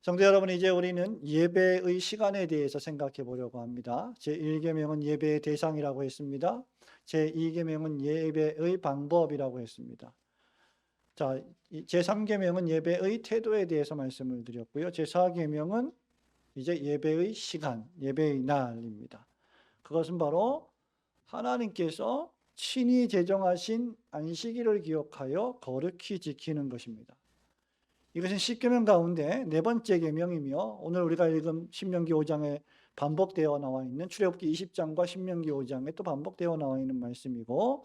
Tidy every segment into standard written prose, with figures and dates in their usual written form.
성도 여러분, 이제 우리는 예배의 시간에 대해서 생각해 보려고 합니다. 제1계명은 예배의 대상이라고 했습니다. 제2계명은 예배의 방법이라고 했습니다. 자, 제3계명은 예배의 태도에 대해서 말씀을 드렸고요. 제4계명은 이제 예배의 시간, 예배의 날입니다. 그것은 바로 하나님께서 친히 제정하신 안식일을 기억하여 거룩히 지키는 것입니다. 이것은 십계명 가운데 네 번째 계명이며, 오늘 우리가 읽은 신명기 5장에 반복되어 나와 있는 출애굽기 20장과 신명기 5장에 또 반복되어 나와 있는 말씀이고,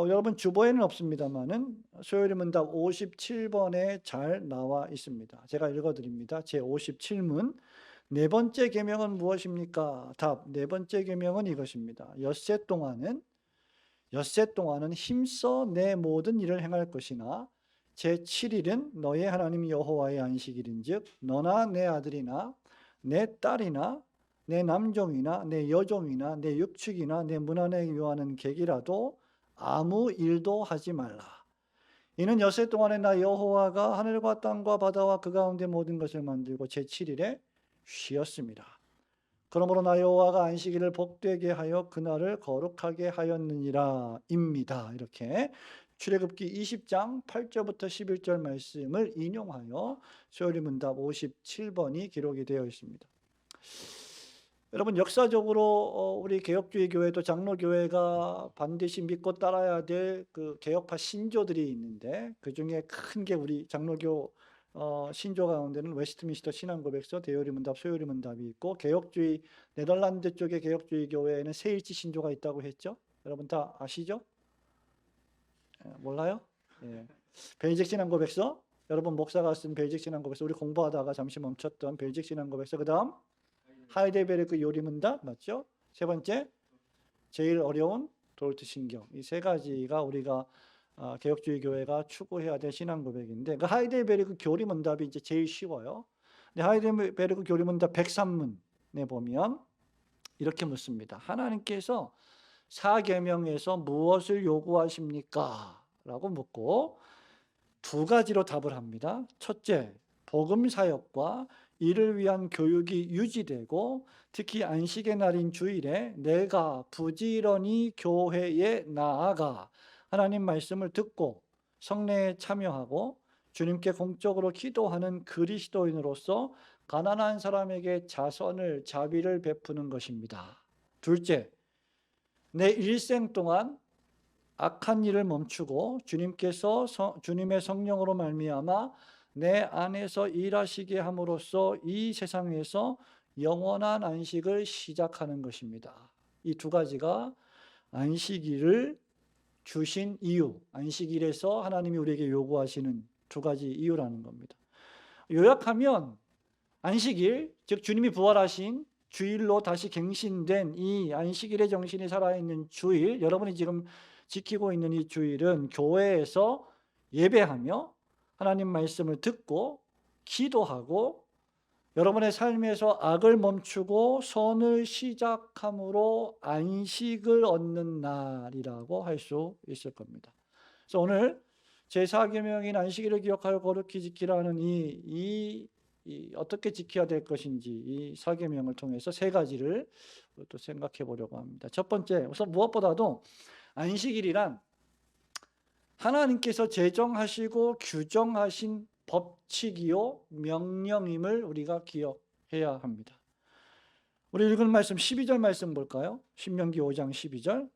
여러분 주보에는 없습니다만은 소요리 문답 57번에 잘 나와 있습니다. 제가 읽어드립니다. 제 57문, 네 번째 계명은 무엇입니까? 답, 네 번째 계명은 이것입니다. 엿새 동안은 힘써 내 모든 일을 행할 것이나 제7일은 너의 하나님 여호와의 안식일인즉 너나 내 아들이나 내 딸이나 내 남종이나 내 여종이나 내 육축이나 내 문 안에 유하는 객이라도 아무 일도 하지 말라. 이는 엿새 동안에 나 여호와가 하늘과 땅과 바다와 그 가운데 모든 것을 만들고 제7일에 쉬었습니다. 그러므로 나 여호와가 안식일을 복되게 하여 그날을 거룩하게 하였느니라 입니다. 이렇게 출애굽기 20장 8절부터 11절 말씀을 인용하여 소요리 문답 57번이 기록이 되어 있습니다. 여러분, 역사적으로 우리 개혁주의 교회도 장로교회가 반드시 믿고 따라야 될 그 개혁파 신조들이 있는데, 그 중에 큰 게 우리 장로교 신조 가운데는 웨스트민스터 신앙고백서, 대요리 문답, 소요리 문답이 있고, 개혁주의 네덜란드 쪽의 개혁주의 교회에는 세일치 신조가 있다고 했죠. 여러분 다 아시죠? 몰라요? 예. 벨직 신앙고백서, 여러분 목사가 쓴 벨직 신앙고백서, 우리 공부하다가 잠시 멈췄던 벨직 신앙고백서, 그 다음 하이델베르크 요리문답 맞죠? 세 번째 제일 어려운 도르트 신경. 이 세 가지가 우리가 개혁주의 교회가 추구해야 될 신앙 고백인데, 그 하이델베르크 교리문답이 이제 제일 쉬워요. 근데 하이델베르크 교리문답 103문에 보면 이렇게 묻습니다. 하나님께서 사계명에서 무엇을 요구하십니까? 라고 묻고 두 가지로 답을 합니다. 첫째, 복음 사역과 이를 위한 교육이 유지되고, 특히 안식의 날인 주일에 내가 부지런히 교회에 나아가 하나님 말씀을 듣고 성례에 참여하고 주님께 공적으로 기도하는 그리스도인으로서 가난한 사람에게 자비를 베푸는 것입니다. 둘째, 내 일생 동안 악한 일을 멈추고 주님께서 주님의 성령으로 말미암아 내 안에서 일하시게 함으로써 이 세상에서 영원한 안식을 시작하는 것입니다. 이 두 가지가 안식일을 주신 이유, 안식일에서 하나님이 우리에게 요구하시는 두 가지 이유라는 겁니다. 요약하면 안식일, 즉 주님이 부활하신 주일로 다시 갱신된 이 안식일의 정신이 살아있는 주일, 여러분이 지금 지키고 있는 이 주일은 교회에서 예배하며 하나님 말씀을 듣고 기도하고 여러분의 삶에서 악을 멈추고 선을 시작함으로 안식을 얻는 날이라고 할 수 있을 겁니다. 그래서 오늘 제4계명인 안식일을 기억하여 거룩히 지키라는 이 어떻게 지켜야 될 것인지 이 사계명을 통해서 세 가지를 또 생각해 보려고 합니다. 첫 번째, 우선 무엇보다도 안식일이란 하나님께서 제정하시고 규정하신 법칙이요 명령임을 우리가 기억해야 합니다. 우리 읽은 말씀 12절 말씀 볼까요? 신명기 5장 12절.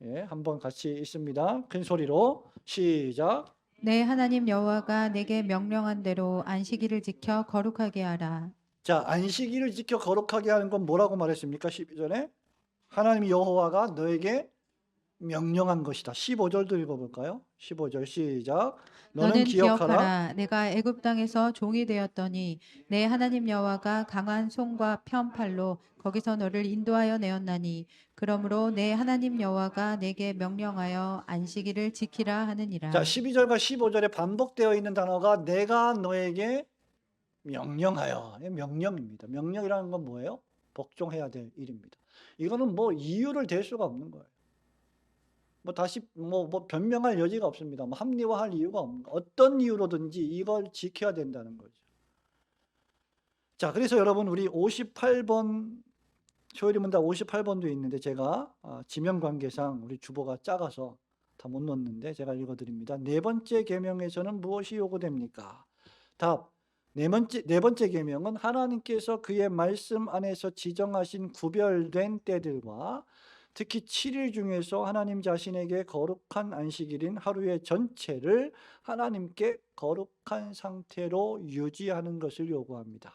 예, 한번 같이 읽습니다. 큰 소리로 시작. 내 하나님 여호와가 내게 명령한 대로 안식일을 지켜 거룩하게 하라. 자, 안식일을 지켜 거룩하게 하는 건 뭐라고 말했습니까? 12절에 하나님 여호와가 너에게 명령한 것이다. 15절도 읽어볼까요? 15절 시작. 너는 너는 기억하라. 기억하라. 내가 애굽 땅에서 종이 되었더니 내 하나님 여호와가 강한 손과 편 팔로 거기서 너를 인도하여 내었나니 그러므로 내 하나님 여호와가 내게 명령하여 안식일을 지키라 자, 하느니라. 12절과 15절에 반복되어 있는 단어가 내가 너에게 명령하여. 명령입니다. 명령이라는 건 뭐예요? 복종해야 될 일입니다. 이거는 뭐 이유를 댈 수가 없는 거예요. 뭐 다시 변명할 여지가 없습니다. 뭐 합리화할 이유가 없는 거. 어떤 이유로든지 이걸 지켜야 된다는 거죠. 자, 그래서 여러분 우리 58번 소요리문답 58번도 있는데 제가 지명 관계상 우리 주보가 작아서 다 못 넣었는데 제가 읽어드립니다. 네 번째 계명에서는 무엇이 요구됩니까? 답. 네 번째 계명은 하나님께서 그의 말씀 안에서 지정하신 구별된 때들과 특히 7일 중에서 하나님 자신에게 거룩한 안식일인 하루의 전체를 하나님께 거룩한 상태로 유지하는 것을 요구합니다.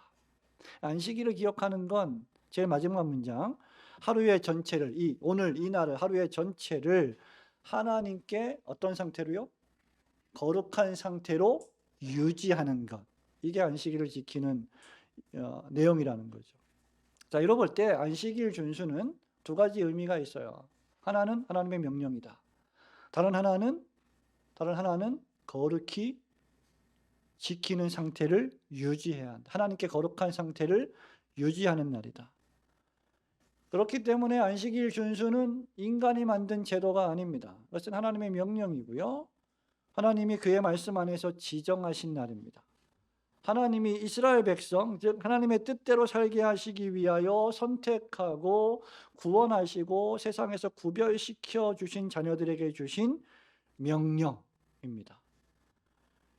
안식일을 기억하는 건 제일 마지막 문장, 하루의 전체를, 오늘 이 날을, 하루의 전체를 하나님께 어떤 상태로요? 거룩한 상태로 유지하는 것. 이게 안식일을 지키는 내용이라는 거죠. 자, 이로 볼 때 안식일 준수는 두 가지 의미가 있어요. 하나는 하나님의 명령이다. 다른 하나는 거룩히 지키는 상태를 유지해야 한다. 하나님께 거룩한 상태를 유지하는 날이다. 그렇기 때문에 안식일 준수는 인간이 만든 제도가 아닙니다. 그것은 하나님의 명령이고요. 하나님이 그의 말씀 안에서 지정하신 날입니다. 하나님이 이스라엘 백성, 즉 하나님의 뜻대로 살게 하시기 위하여 선택하고 구원하시고 세상에서 구별시켜 주신 자녀들에게 주신 명령입니다.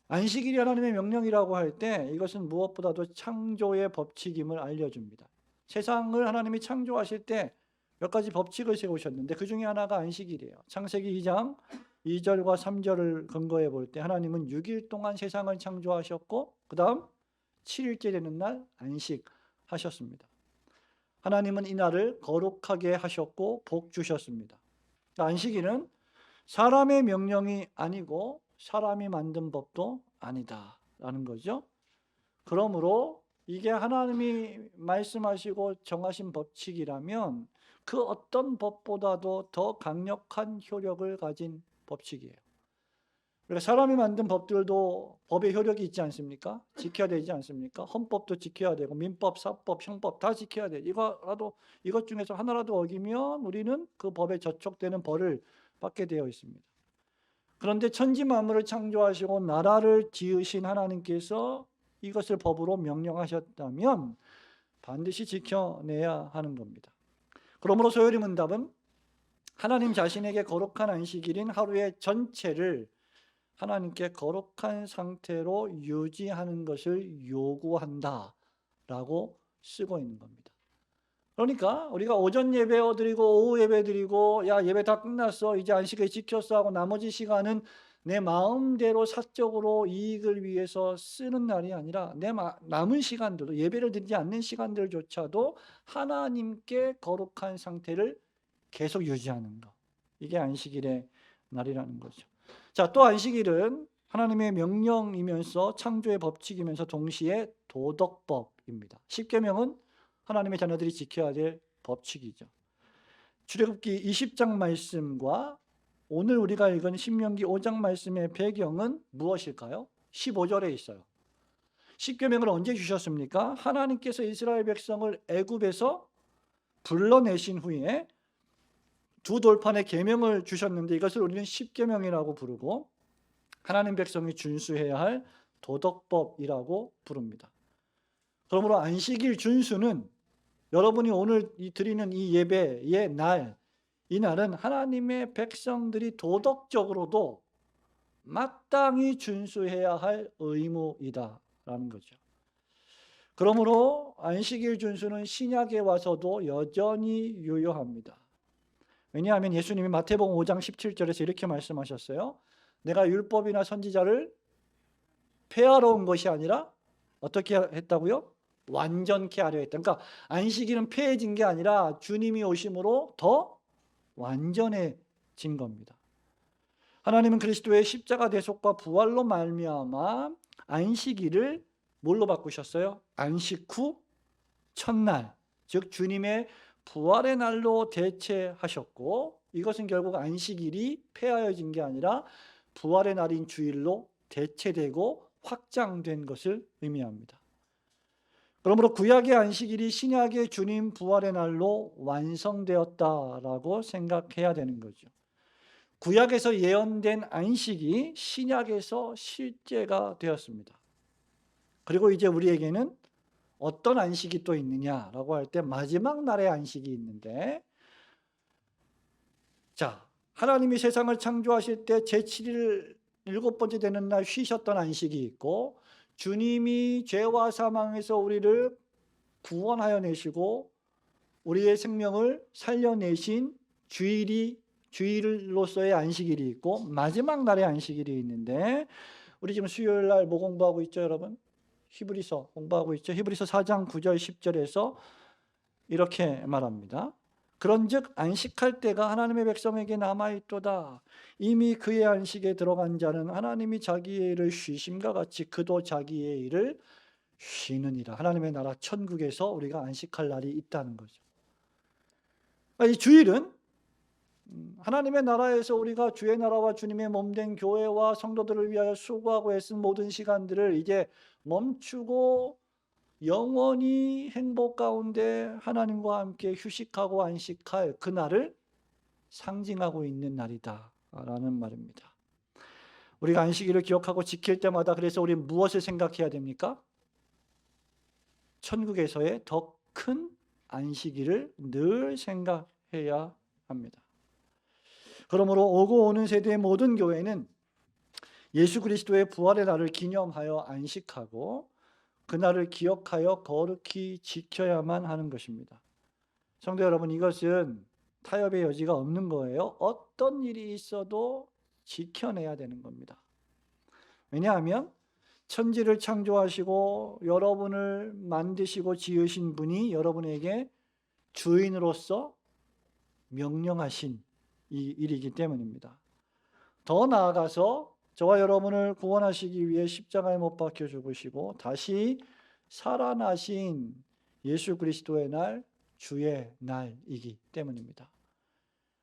안식일이 하나님의 명령이라고 할 때 이것은 무엇보다도 창조의 법칙임을 알려줍니다. 세상을 하나님이 창조하실 때 몇 가지 법칙을 세우셨는데 그 중에 하나가 안식일이에요. 창세기 2장 2절과 3절을 근거해 볼 때 하나님은 6일 동안 세상을 창조하셨고 그 다음 7일째 되는 날 안식하셨습니다. 하나님은 이 날을 거룩하게 하셨고 복 주셨습니다. 안식일은 사람의 명령이 아니고 사람이 만든 법도 아니다라는 거죠. 그러므로 이게 하나님이 말씀하시고 정하신 법칙이라면 그 어떤 법보다도 더 강력한 효력을 가진 법칙이에요. 그러니까 사람이 만든 법들도 법의 효력이 있지 않습니까? 지켜야 되지 않습니까? 헌법도 지켜야 되고 민법, 사법, 형법 다 지켜야 돼. 이것 중에서 하나라도 어기면 우리는 그 법에 저촉되는 벌을 받게 되어 있습니다. 그런데 천지 만물을 창조하시고 나라를 지으신 하나님께서 이것을 법으로 명령하셨다면 반드시 지켜내야 하는 겁니다. 그러므로 소요리 문답은 하나님 자신에게 거룩한 안식일인 하루의 전체를 하나님께 거룩한 상태로 유지하는 것을 요구한다라고 쓰고 있는 겁니다. 그러니까 우리가 오전 예배 드리고 오후 예배 드리고 야 예배 다 끝났어 이제 안식일 지켰어 하고 나머지 시간은 내 마음대로 사적으로 이익을 위해서 쓰는 날이 아니라 내 남은 시간들도 예배를 드리지 않는 시간들조차도 하나님께 거룩한 상태를 계속 유지하는 것. 이게 안식일의 날이라는 거죠. 자, 또 안식일은 하나님의 명령이면서 창조의 법칙이면서 동시에 도덕법입니다. 십계명은 하나님의 자녀들이 지켜야 될 법칙이죠. 출애굽기 20장 말씀과 오늘 우리가 읽은 신명기 5장 말씀의 배경은 무엇일까요? 15절에 있어요. 십계명을 언제 주셨습니까? 하나님께서 이스라엘 백성을 애굽에서 불러내신 후에 두 돌판의 계명을 주셨는데 이것을 우리는 십계명이라고 부르고 하나님 백성이 준수해야 할 도덕법이라고 부릅니다. 그러므로 안식일 준수는 여러분이 오늘 드리는 이 예배의 날, 이 날은 하나님의 백성들이 도덕적으로도 마땅히 준수해야 할 의무이다라는 거죠. 그러므로 안식일 준수는 신약에 와서도 여전히 유효합니다. 왜냐하면 예수님이 마태복음 5장 17절에서 이렇게 말씀하셨어요. 내가 율법이나 선지자를 폐하러 온 것이 아니라 어떻게 했다고요? 완전케 하려 했다. 그러니까 안식일은 폐해진 게 아니라 주님이 오심으로 더 완전해진 겁니다. 하나님은 그리스도의 십자가 대속과 부활로 말미암아 안식일을 뭘로 바꾸셨어요? 안식 후 첫날, 즉 주님의 부활의 날로 대체하셨고 이것은 결국 안식일이 폐하여진 게 아니라 부활의 날인 주일로 대체되고 확장된 것을 의미합니다. 그러므로 구약의 안식일이 신약의 주님 부활의 날로 완성되었다라고 생각해야 되는 거죠. 구약에서 예언된 안식이 신약에서 실제가 되었습니다. 그리고 이제 우리에게는 어떤 안식이 또 있느냐라고 할 때 마지막 날의 안식이 있는데, 자, 하나님이 세상을 창조하실 때 제7일 일곱 번째 되는 날 쉬셨던 안식이 있고, 주님이 죄와 사망에서 우리를 구원하여 내시고 우리의 생명을 살려내신 주일로서의 안식일이 있고, 마지막 날의 안식일이 있는데, 우리 지금 수요일 날 뭐 공부하고 있죠, 여러분? 히브리서 공부하고 있죠. 히브리서 4장 9절 10절에서 이렇게 말합니다. 그런즉 안식할 때가 하나님의 백성에게 남아있도다. 이미 그의 안식에 들어간 자는 하나님이 자기의 일을 쉬심과 같이 그도 자기의 일을 쉬느니라. 하나님의 나라 천국에서 우리가 안식할 날이 있다는 거죠. 이 주일은 하나님의 나라에서 우리가 주의 나라와 주님의 몸된 교회와 성도들을 위하여 수고하고 애쓴 모든 시간들을 이제 멈추고 영원히 행복 가운데 하나님과 함께 휴식하고 안식할 그날을 상징하고 있는 날이다라는 말입니다. 우리가 안식일을 기억하고 지킬 때마다 그래서 우리 무엇을 생각해야 됩니까? 천국에서의 더 큰 안식일을 늘 생각해야 합니다. 그러므로 오고 오는 세대의 모든 교회는 예수 그리스도의 부활의 날을 기념하여 안식하고 그날을 기억하여 거룩히 지켜야만 하는 것입니다. 성도 여러분, 이것은 타협의 여지가 없는 거예요. 어떤 일이 있어도 지켜내야 되는 겁니다. 왜냐하면 천지를 창조하시고 여러분을 만드시고 지으신 분이 여러분에게 주인으로서 명령하신 이 일이기 때문입니다. 더 나아가서 저와 여러분을 구원하시기 위해 십자가에 못 박혀 죽으시고 다시 살아나신 예수 그리스도의 날, 주의 날이기 때문입니다.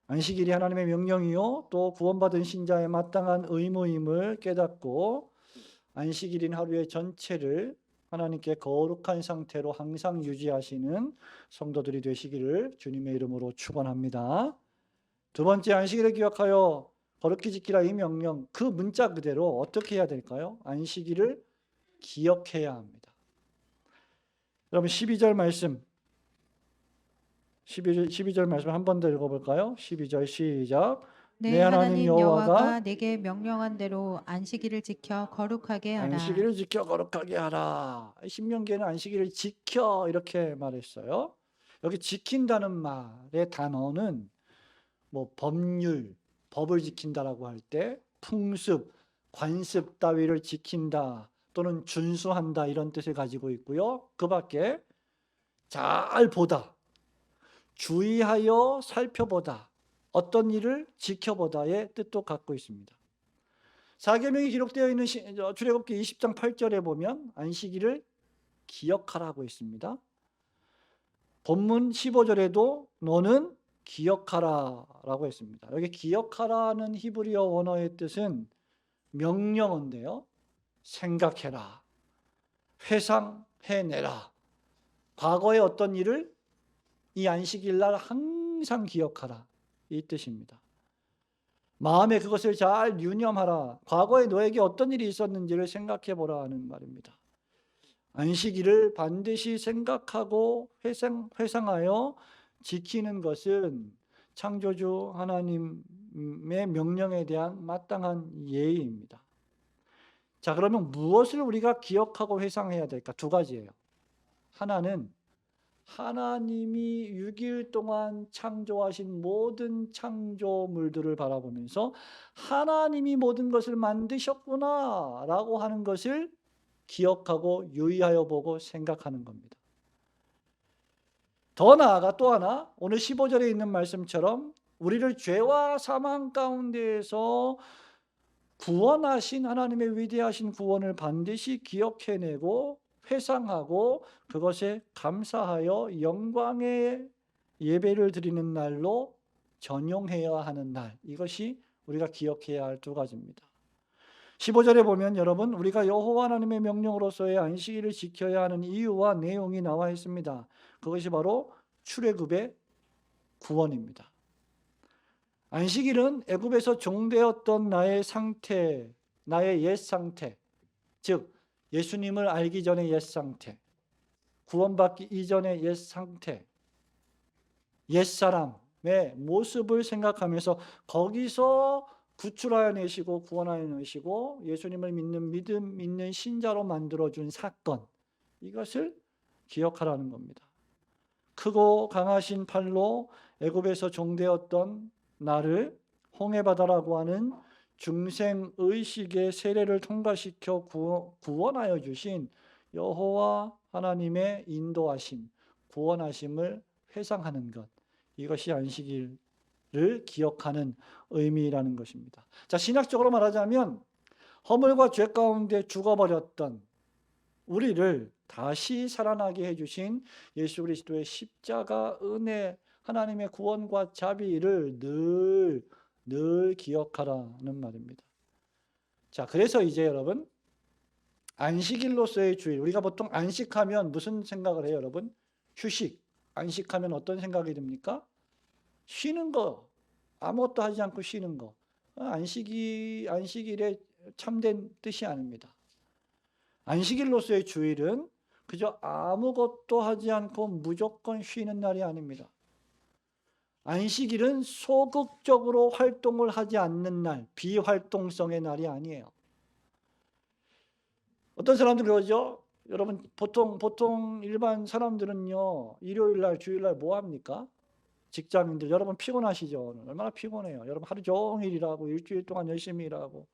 안식일이 하나님의 명령이요 또 구원받은 신자의 마땅한 의무임을 깨닫고 안식일인 하루의 전체를 하나님께 거룩한 상태로 항상 유지하시는 성도들이 되시기를 주님의 이름으로 축원합니다. 두 번째, 안식일을 기억하여 거룩히 지키라 이 명령, 그 문자 그대로 어떻게 해야 될까요? 안식일을 기억해야 합니다. 여러분 12절 말씀 12절 말씀 한 번 더 읽어볼까요? 12절 시작. 내 하나님 여호와가 내게 명령한 대로 안식일을 지켜 거룩하게 하라. 안식일을 지켜 거룩하게 하라. 신명기에는 안식일을 지켜 이렇게 말했어요. 여기 지킨다는 말의 단어는 뭐 법률, 법을 지킨다라고 할 때 풍습, 관습 따위를 지킨다 또는 준수한다 이런 뜻을 가지고 있고요. 그 밖에 잘 보다, 주의하여 살펴보다, 어떤 일을 지켜보다의 뜻도 갖고 있습니다. 사계명이 기록되어 있는 출애굽기 20장 8절에 보면 안식일을 기억하라고 있습니다. 본문 15절에도 너는 기억하라라고 했습니다. 여기 기억하라는 히브리어 원어의 뜻은 명령어인데요. 생각해라, 회상해내라. 과거의 어떤 일을 이 안식일 날 항상 기억하라 이 뜻입니다. 마음에 그것을 잘 유념하라. 과거에 너에게 어떤 일이 있었는지를 생각해보라 하는 말입니다. 안식일을 반드시 생각하고 회상하여 지키는 것은 창조주 하나님의 명령에 대한 마땅한 예의입니다. 자, 그러면 무엇을 우리가 기억하고 회상해야 될까? 두 가지예요. 하나는 하나님이 6일 동안 창조하신 모든 창조물들을 바라보면서 하나님이 모든 것을 만드셨구나 라고 하는 것을 기억하고 유의하여 보고 생각하는 겁니다. 더 나아가 또 하나, 오늘 15절에 있는 말씀처럼 우리를 죄와 사망 가운데에서 구원하신 하나님의 위대하신 구원을 반드시 기억해내고 회상하고 그것에 감사하여 영광의 예배를 드리는 날로 전용해야 하는 날, 이것이 우리가 기억해야 할 두 가지입니다. 15절에 보면 여러분, 우리가 여호와 하나님의 명령으로서의 안식일을 지켜야 하는 이유와 내용이 나와 있습니다. 그것이 바로 출애굽의 구원입니다. 안식일은 애굽에서 종되었던 나의 상태, 나의 옛 상태, 즉 예수님을 알기 전의 옛 상태, 구원받기 이전의 옛 상태, 옛사람의 모습을 생각하면서 거기서 구출하여 내시고 구원하여 내시고 예수님을 믿는 믿음 있는 신자로 만들어준 사건, 이것을 기억하라는 겁니다. 크고 강하신 팔로 애굽에서 종되었던 나를 홍해바다라고 하는 중생의식의 세례를 통과시켜 구원하여 주신 여호와 하나님의 인도하심, 구원하심을 회상하는 것, 이것이 안식일을 기억하는 의미라는 것입니다. 자, 신학적으로 말하자면 허물과 죄 가운데 죽어버렸던 우리를 다시 살아나게 해주신 예수 그리스도의 십자가 은혜, 하나님의 구원과 자비를 늘 기억하라는 말입니다. 자, 그래서 이제 여러분, 안식일로서의 주일, 우리가 보통 안식하면 무슨 생각을 해요, 여러분? 휴식. 안식하면 어떤 생각이 듭니까? 쉬는 거, 아무것도 하지 않고 쉬는 거. 안식일의 참된 뜻이 아닙니다. 안식일로서의 주일은 그저 아무것도 하지 않고 무조건 쉬는 날이 아닙니다. 안식일은 소극적으로 활동을 하지 않는 날, 비활동성의 날이 아니에요. 어떤 사람들 그러죠? 여러분, 보통 일반 사람들은요, 일요일 날, 주일 날 뭐 합니까? 직장인들, 여러분 피곤하시죠? 오늘 얼마나 피곤해요. 여러분 하루 종일 일하고 일주일 동안 열심히 일하고,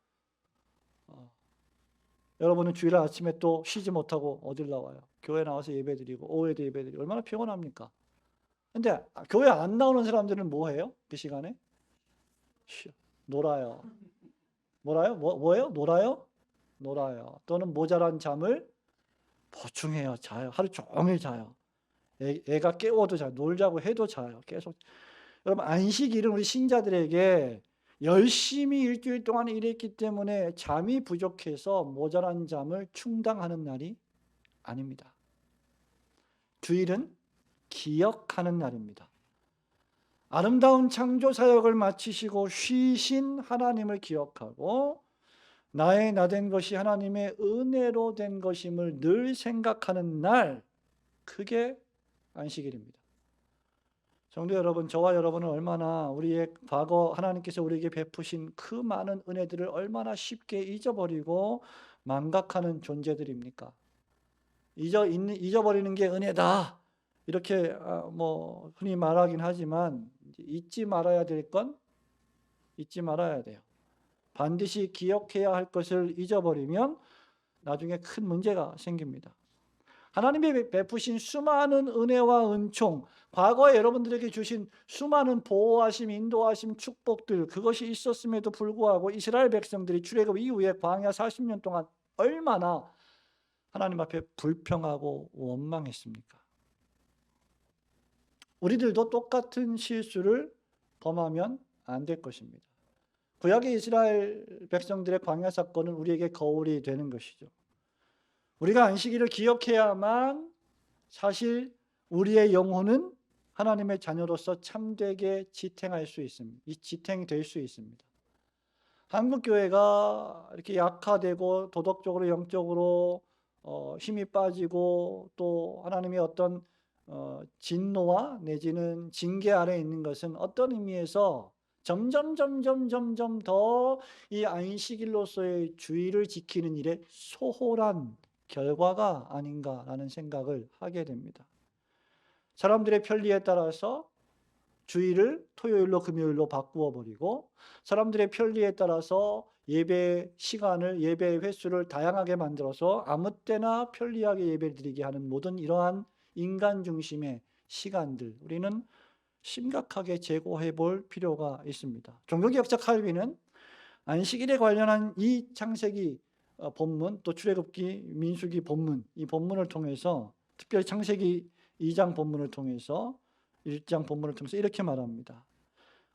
여러분은 주일 아침에 또 쉬지 못하고 어딜 나와요? 교회 나와서 예배드리고 오후에도 예배드리고, 얼마나 피곤합니까? 근데 교회 안 나오는 사람들은 뭐 해요? 그 시간에? 놀아요. 뭐라요? 뭐예요? 놀아요. 또는 모자란 잠을 보충해요. 자요. 하루 종일 자요. 애가 깨워도 자요. 놀자고 해도 자요. 계속. 여러분, 안식일은 우리 신자들에게 열심히 일주일 동안 일했기 때문에 잠이 부족해서 모자란 잠을 충당하는 날이 아닙니다. 주일은 기억하는 날입니다. 아름다운 창조 사역을 마치시고 쉬신 하나님을 기억하고 나의 나된 것이 하나님의 은혜로 된 것임을 늘 생각하는 날, 그게 안식일입니다. 성도 여러분, 저와 여러분은 얼마나 우리의 과거 하나님께서 우리에게 베푸신 그 많은 은혜들을 얼마나 쉽게 잊어버리고 망각하는 존재들입니까? 잊어버리는 게 은혜다, 이렇게 뭐 흔히 말하긴 하지만 잊지 말아야 될 건 잊지 말아야 돼요. 반드시 기억해야 할 것을 잊어버리면 나중에 큰 문제가 생깁니다. 하나님이 베푸신 수많은 은혜와 은총, 과거에 여러분들에게 주신 수많은 보호하심, 인도하심, 축복들, 그것이 있었음에도 불구하고 이스라엘 백성들이 출애굽 이후에 광야 40년 동안 얼마나 하나님 앞에 불평하고 원망했습니까? 우리들도 똑같은 실수를 범하면 안 될 것입니다. 구약의 이스라엘 백성들의 광야 사건은 우리에게 거울이 되는 것이죠. 우리가 안식일을 기억해야만 사실 우리의 영혼은 하나님의 자녀로서 참되게 지탱할 수 있습니다. 지탱될 수 있습니다. 한국 교회가 이렇게 약화되고 도덕적으로 영적으로 힘이 빠지고 또 하나님의 어떤 진노와 내지는 징계 아래에 있는 것은 어떤 의미에서 점점 더 이 안식일로서의 주의를 지키는 일에 소홀한 결과가 아닌가라는 생각을 하게 됩니다. 사람들의 편리에 따라서 주일을 토요일로 금요일로 바꾸어 버리고, 사람들의 편리에 따라서 예배 시간을, 예배 횟수를 다양하게 만들어서 아무 때나 편리하게 예배를 드리게 하는 모든 이러한 인간 중심의 시간들, 우리는 심각하게 재고해 볼 필요가 있습니다. 종교개혁자 칼빈은 안식일에 관련한 이 창세기 본문, 또 출애굽기, 민수기 본문, 이 본문을 통해서, 특별히 창세기 2장 본문을 통해서, 1장 본문을 통해서 이렇게 말합니다.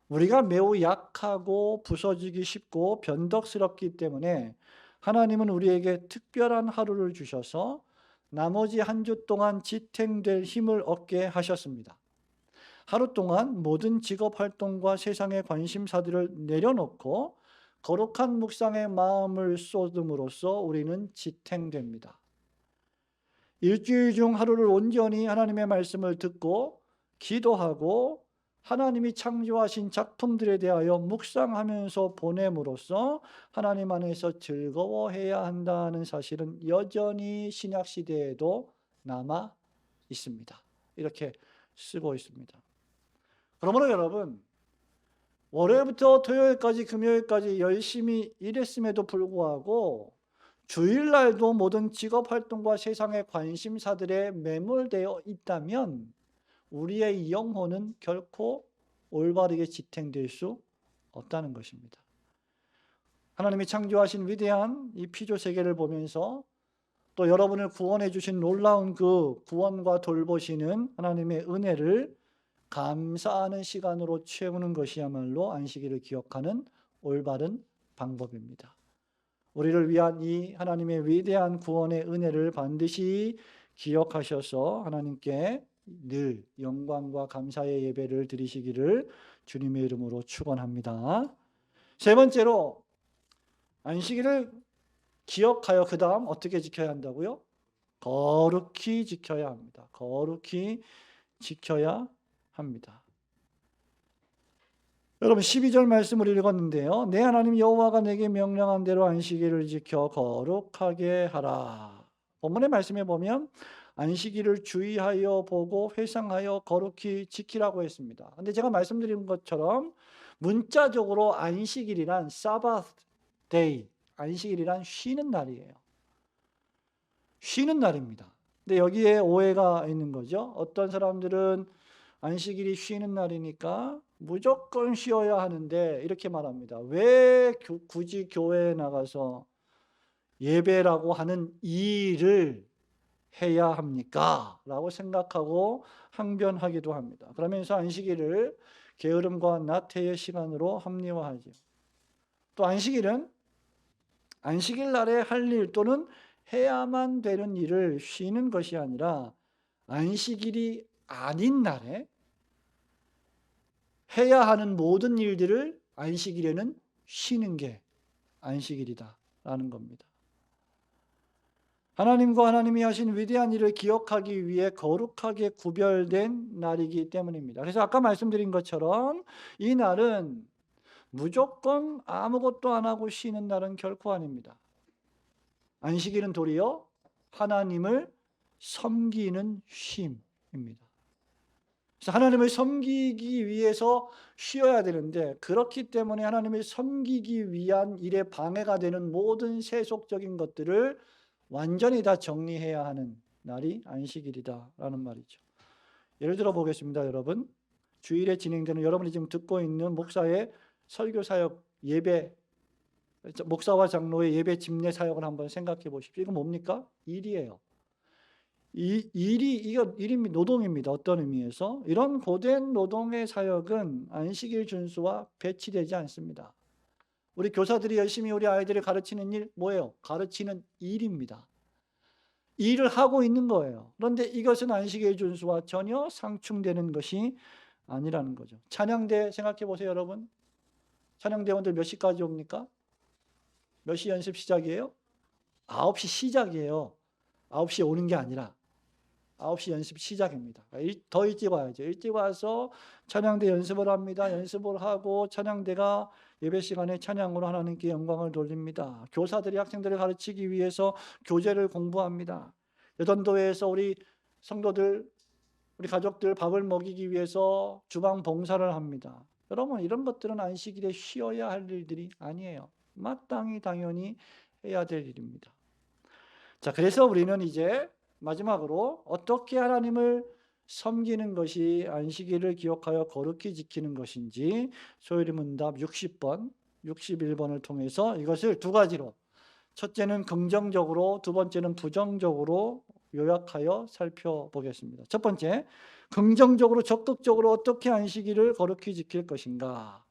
우리가 매우 약하고 부서지기 쉽고 변덕스럽기 때문에 하나님은 우리에게 특별한 하루를 주셔서 나머지 한 주 동안 지탱될 힘을 얻게 하셨습니다. 하루 동안 모든 직업활동과 세상의 관심사들을 내려놓고 거룩한 묵상의 마음을 쏟음으로써 우리는 지탱됩니다. 일주일 중 하루를 온전히 하나님의 말씀을 듣고 기도하고 하나님이 창조하신 작품들에 대하여 묵상하면서 보냄으로써 하나님 안에서 즐거워해야 한다는 사실은 여전히 신약 시대에도 남아 있습니다. 이렇게 쓰고 있습니다. 그러므로 여러분, 월요일부터 토요일까지 금요일까지 열심히 일했음에도 불구하고 주일날도 모든 직업활동과 세상의 관심사들에 매몰되어 있다면 우리의 영혼은 결코 올바르게 지탱될 수 없다는 것입니다. 하나님이 창조하신 위대한 이 피조 세계를 보면서 또 여러분을 구원해 주신 놀라운 그 구원과 돌보시는 하나님의 은혜를 감사하는 시간으로 채우는 것이야말로 안식일을 기억하는 올바른 방법입니다. 우리를 위한 이 하나님의 위대한 구원의 은혜를 반드시 기억하셔서 하나님께 늘 영광과 감사의 예배를 드리시기를 주님의 이름으로 축원합니다. 세 번째로 안식일을 기억하여 그 다음 어떻게 지켜야 한다고요? 거룩히 지켜야 합니다. 거룩히 지켜야 합니다. 여러분 12절 말씀을 읽었는데요. 내 하나님 여호와가 내게 명령한 대로 안식일을 지켜 거룩하게 하라. 본문의 말씀에 보면 안식일을 주의하여 보고 회상하여 거룩히 지키라고 했습니다. 근데 제가 말씀드린 것처럼 문자적으로 안식일이란 Sabbath day, 안식일이란 쉬는 날이에요. 쉬는 날입니다. 근데 여기에 오해가 있는 거죠. 어떤 사람들은 안식일이 쉬는 날이니까 무조건 쉬어야 하는데 이렇게 말합니다. 왜 굳이 교회에 나가서 예배라고 하는 일을 해야 합니까? 라고 생각하고 항변하기도 합니다. 그러면서 안식일을 게으름과 나태의 시간으로 합리화하죠. 또 안식일은 안식일 날에 할 일 또는 해야만 되는 일을 쉬는 것이 아니라 안식일이 아닌 날에 해야 하는 모든 일들을 안식일에는 쉬는 게 안식일이다라는 겁니다. 하나님과 하나님이 하신 위대한 일을 기억하기 위해 거룩하게 구별된 날이기 때문입니다. 그래서 아까 말씀드린 것처럼 이 날은 무조건 아무것도 안 하고 쉬는 날은 결코 아닙니다. 안식일은 도리어 하나님을 섬기는 쉼입니다. 그래서 하나님을 섬기기 위해서 쉬어야 되는데 그렇기 때문에 하나님을 섬기기 위한 일에 방해가 되는 모든 세속적인 것들을 완전히 다 정리해야 하는 날이 안식일이다라는 말이죠. 예를 들어 보겠습니다, 여러분. 주일에 진행되는 여러분이 지금 듣고 있는 목사의 설교 사역 예배, 목사와 장로의 예배 집례 사역을 한번 생각해 보십시오. 이거 뭡니까? 일이에요. 이거 일입니다. 노동입니다. 어떤 의미에서? 이런 고된 노동의 사역은 안식일 준수와 배치되지 않습니다. 우리 교사들이 열심히 우리 아이들을 가르치는 일 뭐예요? 가르치는 일입니다. 일을 하고 있는 거예요. 그런데 이것은 안식일 준수와 전혀 상충되는 것이 아니라는 거죠. 찬양대 생각해 보세요, 여러분. 찬양대원들 몇 시까지 옵니까? 몇 시 연습 시작이에요? 9시 시작이에요. 9시에 오는 게 아니라 9시 연습 시작입니다. 더 일찍 와야죠. 일찍 와서 찬양대 연습을 합니다. 연습을 하고 찬양대가 예배 시간에 찬양으로 하나님께 영광을 돌립니다. 교사들이 학생들을 가르치기 위해서 교재를 공부합니다. 여전도회에서 우리 성도들, 우리 가족들 밥을 먹이기 위해서 주방 봉사를 합니다. 여러분 이런 것들은 안식일에 쉬어야 할 일들이 아니에요. 마땅히 당연히 해야 될 일입니다. 자, 그래서 우리는 이제 마지막으로 어떻게 하나님을 섬기는 것이 안식일을 기억하여 거룩히 지키는 것인지 소요리 문답 60번, 61번을 통해서 이것을 두 가지로, 첫째는 긍정적으로, 두 번째는 부정적으로 요약하여 살펴보겠습니다. 첫 번째, 긍정적으로 적극적으로 어떻게 안식일을 거룩히 지킬 것인가.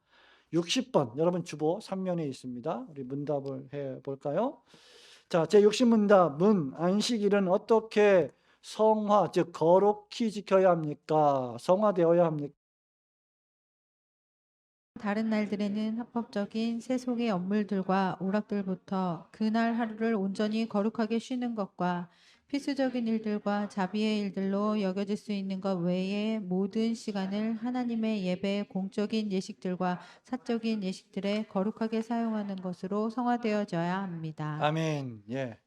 60번, 여러분 주보 3면에 있습니다. 우리 문답을 해볼까요? 자, 제60문답은 안식일은 어떻게 성화, 즉 거룩히 지켜야 합니까? 성화되어야 합니까? 다른 날들에는 합법적인 세속의 업물들과 오락들부터 그날 하루를 온전히 거룩하게 쉬는 것과 필수적인 일들과 자비의 일들로 여겨질 수 있는 것 외에 모든 시간을 하나님의 예배, 공적인 예식들과 사적인 예식들에 거룩하게 사용하는 것으로 성화되어져야 합니다. 아멘. 예.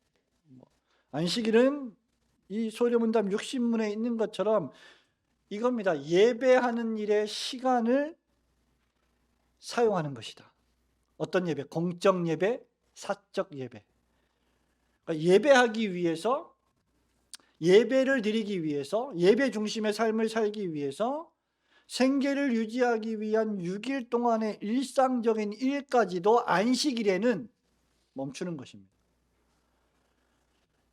안식일은 이 소리문답 60문에 있는 것처럼 이겁니다. 예배하는 일에 시간을 사용하는 것이다. 어떤 예배? 공적 예배, 사적 예배. 그러니까 예배하기 위해서, 예배를 드리기 위해서, 예배 중심의 삶을 살기 위해서 생계를 유지하기 위한 6일 동안의 일상적인 일까지도 안식일에는 멈추는 것입니다.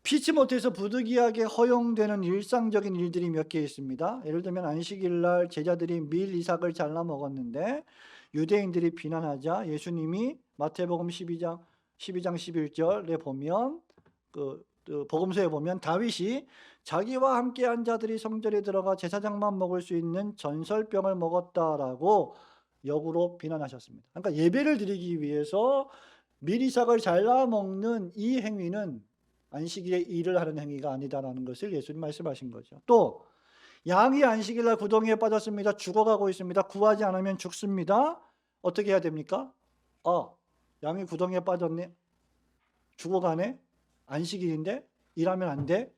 피치 못해서 부득이하게 허용되는 일상적인 일들이 몇 개 있습니다. 예를 들면 안식일 날 제자들이 밀 이삭을 잘라 먹었는데 유대인들이 비난하자 예수님이 마태복음 12장 11절에 보면 그 복음서에 보면 다윗이 자기와 함께한 자들이 성전에 들어가 제사장만 먹을 수 있는 전설병을 먹었다라고 역으로 비난하셨습니다. 그러니까 예배를 드리기 위해서 밀 이삭을 잘라 먹는 이 행위는 안식일에 일을 하는 행위가 아니다라는 것을 예수님 말씀하신 거죠. 또 양이 안식일날 구덩이에 빠졌습니다. 죽어가고 있습니다. 구하지 않으면 죽습니다. 어떻게 해야 됩니까? 양이 구덩이에 빠졌네. 죽어가네. 안식일인데 일하면 안 돼.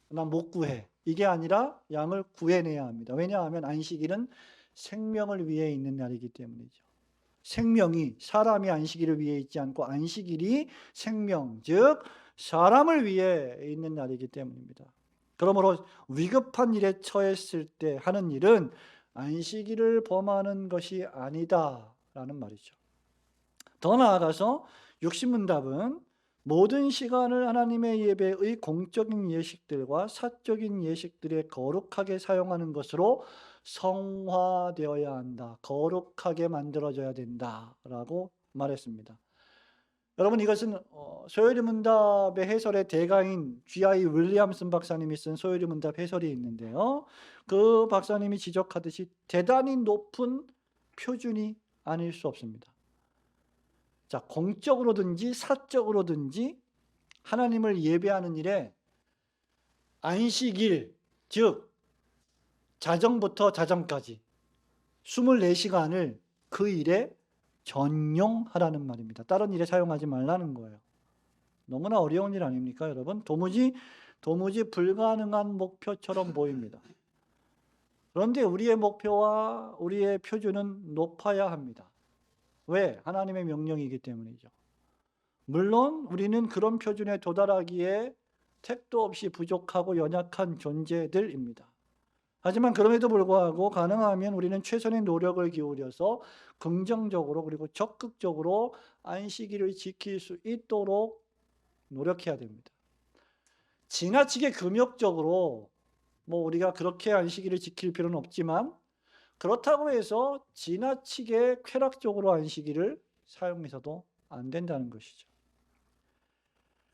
난 못 구해. 이게 아니라 양을 구해내야 합니다. 왜냐하면 안식일은 생명을 위해 있는 날이기 때문이죠. 생명이 사람이 안식일을 위해 있지 않고 안식일이 생명, 즉 사람을 위해 있는 날이기 때문입니다. 그러므로 위급한 일에 처했을 때 하는 일은 안식일을 범하는 것이 아니다라는 말이죠. 더 나아가서 육신문답은 모든 시간을 하나님의 예배의 공적인 예식들과 사적인 예식들에 거룩하게 사용하는 것으로 성화되어야 한다. 거룩하게 만들어져야 된다라고 말했습니다. 여러분 이것은 소요리 문답의 해설의 대가인 G.I. 윌리엄슨 박사님이 쓴 소요리 문답 해설이 있는데요. 그 박사님이 지적하듯이 대단히 높은 표준이 아닐 수 없습니다. 자, 공적으로든지 사적으로든지 하나님을 예배하는 일에 안식일, 즉 자정부터 자정까지 24시간을 그 일에 전용하라는 말입니다. 다른 일에 사용하지 말라는 거예요. 너무나 어려운 일 아닙니까, 여러분? 도무지 불가능한 목표처럼 보입니다. 그런데 우리의 목표와 우리의 표준은 높아야 합니다. 왜? 하나님의 명령이기 때문이죠. 물론 우리는 그런 표준에 도달하기에 택도 없이 부족하고 연약한 존재들입니다. 하지만 그럼에도 불구하고 가능하면 우리는 최선의 노력을 기울여서 긍정적으로 그리고 적극적으로 안식일을 지킬 수 있도록 노력해야 됩니다. 지나치게 금욕적으로 우리가 그렇게 안식일을 지킬 필요는 없지만 그렇다고 해서 지나치게 쾌락적으로 안식일을 사용해서도 안 된다는 것이죠.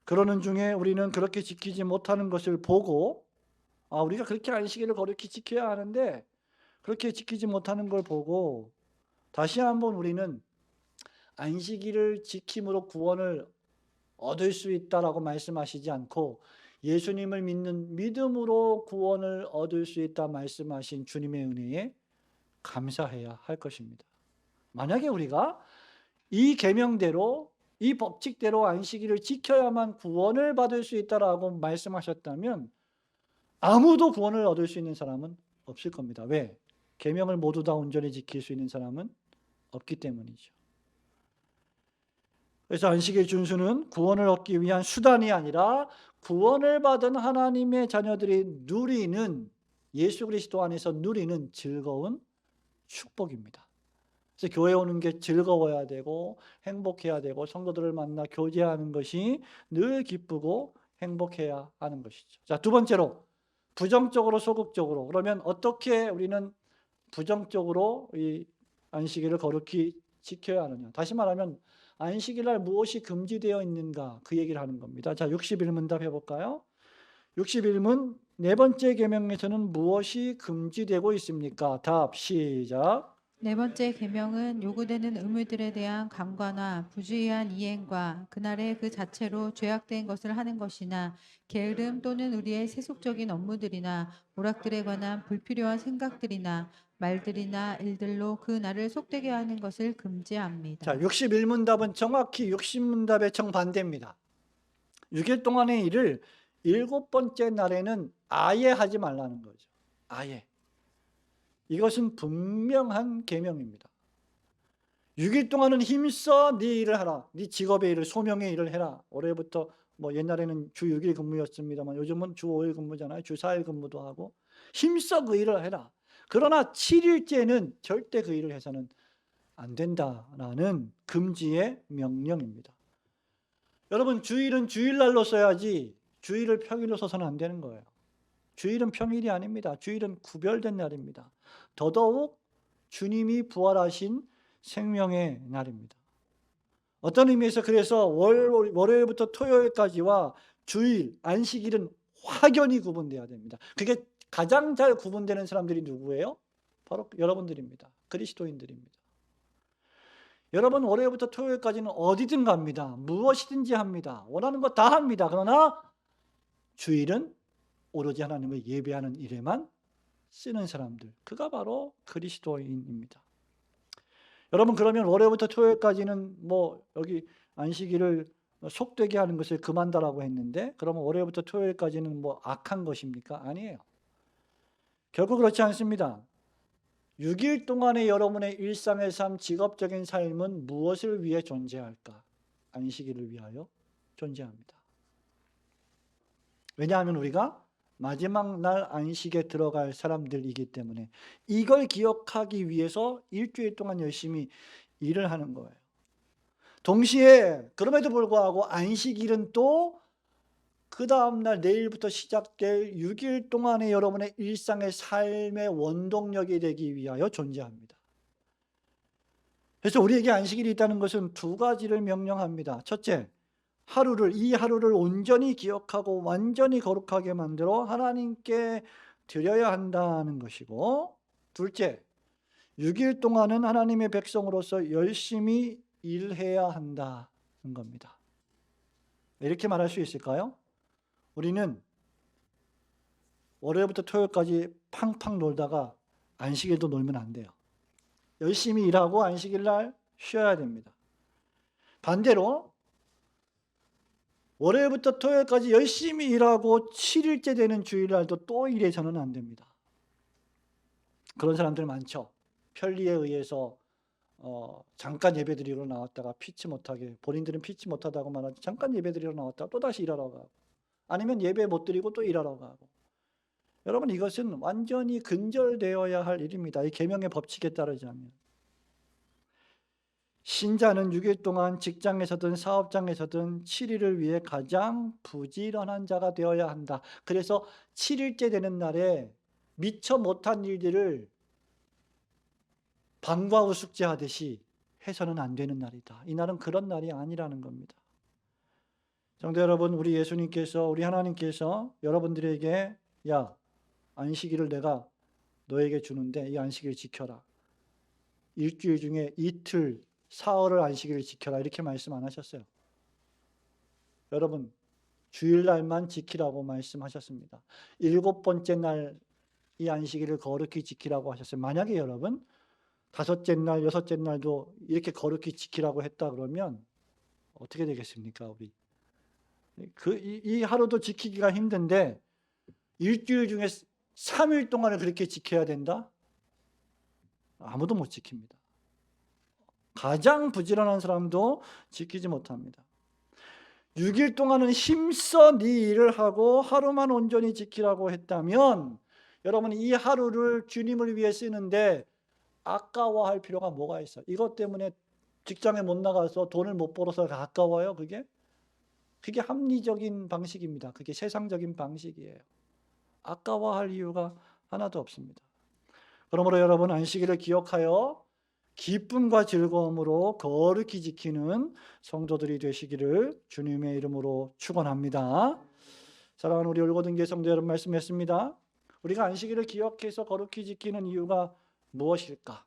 그러는 중에 우리는 그렇게 지키지 못하는 것을 보고 우리가 그렇게 안식일을 거룩히 지켜야 하는데 그렇게 지키지 못하는 걸 보고 다시 한번 우리는 안식일을 지킴으로 구원을 얻을 수 있다라고 말씀하시지 않고 예수님을 믿는 믿음으로 구원을 얻을 수 있다 말씀하신 주님의 은혜에 감사해야 할 것입니다. 만약에 우리가 이 계명대로 이 법칙대로 안식일을 지켜야만 구원을 받을 수 있다라고 말씀하셨다면 아무도 구원을 얻을 수 있는 사람은 없을 겁니다. 왜? 계명을 모두 다 온전히 지킬 수 있는 사람은 없기 때문이죠. 그래서 안식일 준수는 구원을 얻기 위한 수단이 아니라 구원을 받은 하나님의 자녀들이 누리는 예수 그리스도 안에서 누리는 즐거운 축복입니다. 그래서 교회 오는 게 즐거워야 되고 행복해야 되고 성도들을 만나 교제하는 것이 늘 기쁘고 행복해야 하는 것이죠. 자, 두 번째로 부정적으로 소극적으로. 그러면 어떻게 우리는 부정적으로 이 안식일을 거룩히 지켜야 하느냐. 다시 말하면 안식일날 무엇이 금지되어 있는가 그 얘기를 하는 겁니다. 자, 61문 답해 볼까요? 61문 네 번째 계명에서는 무엇이 금지되고 있습니까? 답 시작. 네 번째 계명은 요구되는 의무들에 대한 강관과 부주의한 이행과 그날의 그 자체로 죄악된 것을 하는 것이나 게으름 또는 우리의 세속적인 업무들이나 오락들에 관한 불필요한 생각들이나 말들이나 일들로 그 날을 속되게 하는 것을 금지합니다. 자, 61문답은 정확히 60문답의 정반대입니다. 6일 동안의 일을 7번째 날에는 아예 하지 말라는 거죠. 아예. 이것은 분명한 계명입니다. 6일 동안은 힘써 네 일을 하라. 네 직업의 일을, 소명의 일을 해라. 올해부터 뭐 옛날에는 주 6일 근무였습니다만 요즘은 주 5일 근무잖아요. 주 4일 근무도 하고 힘써 그 일을 해라. 그러나 7일째는 절대 그 일을 해서는 안 된다라는 금지의 명령입니다. 여러분, 주일은 주일날로 써야지 주일을 평일로 써서는 안 되는 거예요. 주일은 평일이 아닙니다. 주일은 구별된 날입니다. 더더욱 주님이 부활하신 생명의 날입니다. 어떤 의미에서 그래서 월요일부터 토요일까지와 주일, 안식일은 확연히 구분돼야 됩니다. 그게 가장 잘 구분되는 사람들이 누구예요? 바로 여러분들입니다. 그리스도인들입니다. 여러분, 월요일부터 토요일까지는 어디든 갑니다. 무엇이든지 합니다. 원하는 거 다 합니다. 그러나 주일은 오로지 하나님을 예배하는 일에만 쓰는 사람들, 그가 바로 그리스도인입니다. 여러분, 그러면 월요일부터 토요일까지는 뭐 여기 안식일을 속되게 하는 것을 금한다라고 했는데, 그러면 월요일부터 토요일까지는 뭐 악한 것입니까? 아니에요. 결코 그렇지 않습니다. 6일 동안의 여러분의 일상의 삶, 직업적인 삶은 무엇을 위해 존재할까? 안식일을 위하여 존재합니다. 왜냐하면 우리가 마지막 날 안식에 들어갈 사람들이기 때문에 이걸 기억하기 위해서 일주일 동안 열심히 일을 하는 거예요. 동시에 그럼에도 불구하고 안식일은 또 그 다음날 내일부터 시작될 6일 동안의 여러분의 일상의 삶의 원동력이 되기 위하여 존재합니다. 그래서 우리에게 안식일이 있다는 것은 두 가지를 명령합니다. 첫째, 이 하루를 온전히 기억하고 완전히 거룩하게 만들어 하나님께 드려야 한다는 것이고, 둘째, 6일 동안은 하나님의 백성으로서 열심히 일해야 한다는 겁니다. 이렇게 말할 수 있을까요? 우리는 월요일부터 토요일까지 팡팡 놀다가 안식일도 놀면 안 돼요. 열심히 일하고 안식일 날 쉬어야 됩니다. 반대로 월요일부터 토요일까지 열심히 일하고 7일째 되는 주일날도 또 일해서는 안 됩니다. 그런 사람들 많죠. 편리에 의해서 잠깐 예배드리러 나왔다가 피치 못하게, 본인들은 피치 못하다고 말하지 잠깐 예배드리러 나왔다가 또다시 일하러 가고, 아니면 예배 못 드리고 또 일하러 가고. 여러분, 이것은 완전히 근절되어야 할 일입니다. 이 계명의 법칙에 따르자면. 신자는 6일 동안 직장에서든 사업장에서든 7일을 위해 가장 부지런한 자가 되어야 한다. 그래서 7일째 되는 날에 미처 못한 일들을 방과 후 숙제하듯이 해서는 안 되는 날이다. 이 날은 그런 날이 아니라는 겁니다. 성도 여러분, 우리 예수님께서, 우리 하나님께서 여러분들에게 야, 안식일을 내가 너에게 주는데 이 안식일 지켜라. 일주일 중에 이틀, 사흘을 안식일을 지켜라. 이렇게 말씀 안 하셨어요. 여러분, 주일날만 지키라고 말씀하셨습니다. 7번째 날 이 안식일을 거룩히 지키라고 하셨어요. 만약에 여러분 5째 날, 6째 날도 이렇게 거룩히 지키라고 했다 그러면 어떻게 되겠습니까? 우리 이 하루도 지키기가 힘든데 일주일 중에 3일 동안을 그렇게 지켜야 된다? 아무도 못 지킵니다. 가장 부지런한 사람도 지키지 못합니다. 6일 동안은 힘써 네 일을 하고 하루만 온전히 지키라고 했다면 여러분, 이 하루를 주님을 위해 쓰는데 아까워할 필요가 뭐가 있어요? 이것 때문에 직장에 못 나가서 돈을 못 벌어서 아까워요? 그게 합리적인 방식입니다. 그게 세상적인 방식이에요. 아까워할 이유가 하나도 없습니다. 그러므로 여러분, 안식일을 기억하여 기쁨과 즐거움으로 거룩히 지키는 성도들이 되시기를 주님의 이름으로 축원합니다. 사랑하는 우리 올고등교회 성도 여러분, 말씀했습니다. 우리가 안식일을 기억해서 거룩히 지키는 이유가 무엇일까?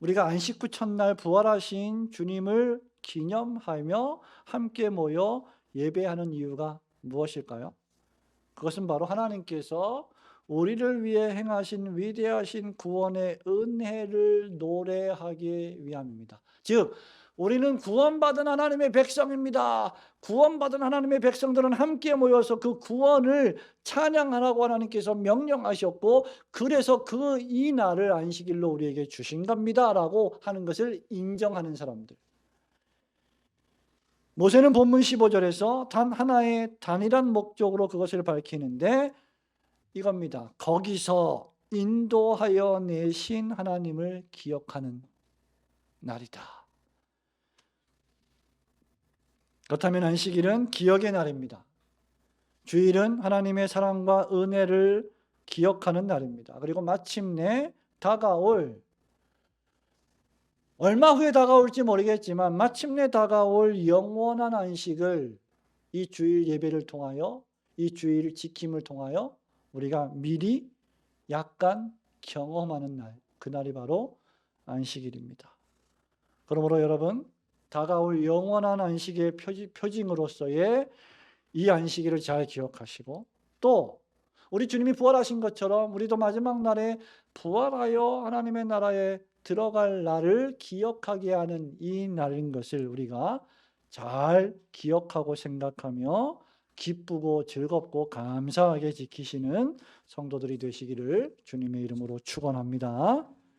우리가 안식 후 첫날 부활하신 주님을 기념하며 함께 모여 예배하는 이유가 무엇일까요? 그것은 바로 하나님께서 우리를 위해 행하신 위대하신 구원의 은혜를 노래하기 위함입니다. 즉 우리는 구원받은 하나님의 백성입니다. 구원받은 하나님의 백성들은 함께 모여서 그 구원을 찬양하라고 하나님께서 명령하셨고, 그래서 이 날을 안식일로 우리에게 주신 겁니다라고 하는 것을 인정하는 사람들. 모세는 본문 15절에서 단 하나의 단일한 목적으로 그것을 밝히는데 이겁니다. 거기서 인도하여 내신 하나님을 기억하는 날이다. 그렇다면 안식일은 기억의 날입니다. 주일은 하나님의 사랑과 은혜를 기억하는 날입니다. 그리고 마침내 다가올, 얼마 후에 다가올지 모르겠지만 마침내 다가올 영원한 안식을 이 주일 예배를 통하여, 이 주일 지킴을 통하여 우리가 미리 약간 경험하는 날, 그날이 바로 안식일입니다. 그러므로 여러분, 다가올 영원한 안식의 표징으로서의 이 안식일을 잘 기억하시고, 또 우리 주님이 부활하신 것처럼 우리도 마지막 날에 부활하여 하나님의 나라에 들어갈 날을 기억하게 하는 이 날인 것을 우리가 잘 기억하고 생각하며 기쁘고 즐겁고 감사하게 지키시는 성도들이 되시기를 주님의 이름으로 축원합니다.